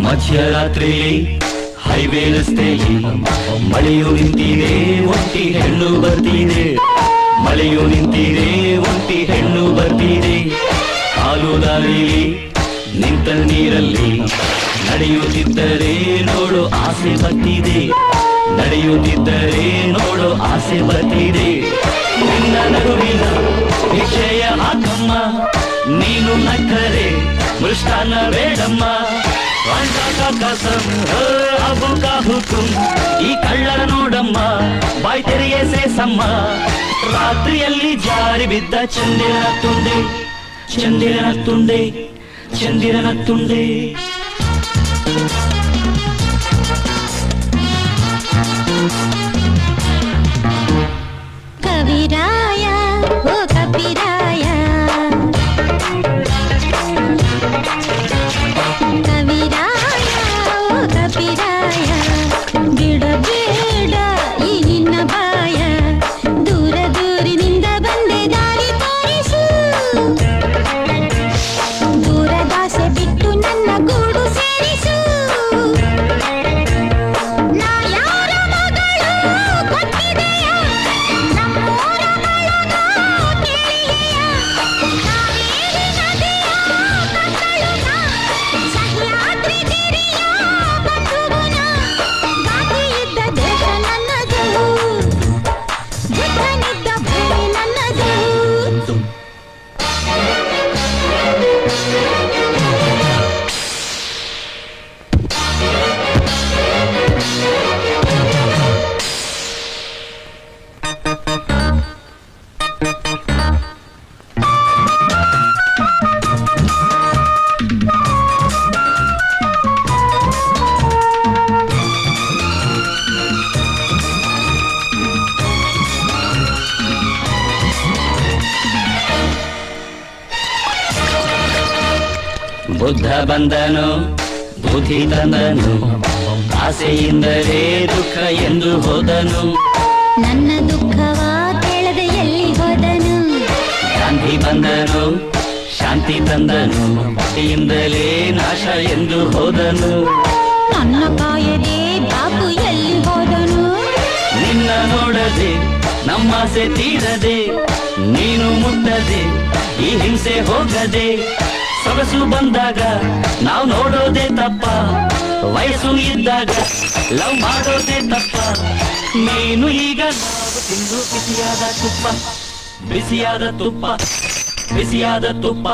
ಮಧ್ಯರಾತ್ರಿ ಹೈವೇ ರಸ್ತೆಯಲ್ಲಿ ಮಳೆಯು ನಿಂತಿದೆ, ಒಂಟಿ ಹೆಣ್ಣು ಬರ್ತಿದೆ. ಮಳೆಯು ನಿಂತಿದೆ, ಒಂಟಿ ಹೆಣ್ಣು ಬರ್ತಿದೆ. ಹಾಲು ದಾರಿಲಿ ನಿಂತ ನೀರಲ್ಲಿ ನಡೆಯುತ್ತಿದ್ದರೆ ನೋಡು ಆಸೆ ಬರ್ತಿದೆ. ನಡೆಯುತ್ತಿದ್ದರೆ ನೋಡು ಆಸೆ ಬರ್ತಿದೆ. ನಿನ್ನ ನಗುವಿನ ವಿಷಯ ಹಾಕಮ್ಮ, ನೀನು ನಕ್ಕರೆ ಮೃಷ್ಟಾನ್ನ ಬೇಡಮ್ಮ. ಅಬು ಕಾ ಹುಕುಂ, ಈ ಕಳ್ಳರ ನೋಡಮ್ಮ, ಬಾಯ್ ತೆರೆಯೇ ಸೇಸಮ್ಮ. ರಾತ್ರಿಯಲ್ಲಿ ಜಾರಿ ಬಿದ್ದ ಚಂದಿರನ ತುಂಡೆ, ಚಂದಿರನ ತುಂಡೆ, ಚಂದಿರನ ತುಂಡೆ. ಕವಿರಾಯ ಓ ಕಪಿರಾಯ, ಕವಿರಾಯ ಓ ಕಪಿರಾಯ, ಬಿಡಬೇಡ ಈ ನಿನ್ನ ಬಾಯ. ದೂರ ದೂರಿನಿಂದ ಬಂದೆ ದಾರಿ ತೋರಿಸು, ದೂರದಾಸೆ ಬಿಟ್ಟು ನನ್ನ ಗೂಡು ಸೇರಿಸು. ನಾ ಯಾರ ಮಗಳು ಗೊತ್ತಿದೆಯ, ನಮ್ಮೂರ ಬಳಗ ಕೇಳಿದೆಯ. ಕಾವೇರಿ ನದಿಯ ಕಕ್ಕಳು ನಾ, ಸಹ್ಯಾದ್ರಿ ಗಿರಿಯ ಬಂಧುವು ನಾ. ಬಾಕಿ ಇದ್ದ ದೇಶ ನನ್ನದು, ಬುದ್ಧನಿದ್ದ ಭೂಮಿ ನನ್ನದು. ಬುದ್ಧ ಬಂದನು, ಬುದ್ಧಿ ತಂದನು, ಆಸೆಯಿಂದಲೇ ದುಃಖ ಎಂದು ಹೋದನು. ನನ್ನ ದುಃಖವ ಕೇಳದೆ ಎಲ್ಲಿ ಹೋದನು. ಗಾಂಧಿ ಬಂದನು, ಶಾಂತಿ ತಂದನು, ಭಕ್ತಿಯಿಂದಲೇ ನಾಶ ಎಂದು ಹೋದನು. ನನ್ನ ಕಾಯದೆ ಬಾಪು ಎಲ್ಲಿ ಹೋದನು. ನಿನ್ನ ನೋಡದೆ ನಮ್ಮಾಸೆ ತೀರದೆ, ನೀನು ಮುಟ್ಟದೆ ಈ ಹಿಂಸೆ ಹೋಗದೆ. ಸೊಗಸು ಬಂದಾಗ ನಾವು ನೋಡೋದೇ ತಪ್ಪ, ವಯಸ್ಸು ಇದ್ದಾಗ ಲವ್ ಮಾಡೋದೇ ತಪ್ಪ. ನೀನು ಈಗ ನಾವು ತಿಂದು ಬಿಸಿಯಾದ ತುಪ್ಪ, ಬಿಸಿಯಾದ ತುಪ್ಪ, ಬಿಸಿಯಾದ ತುಪ್ಪ.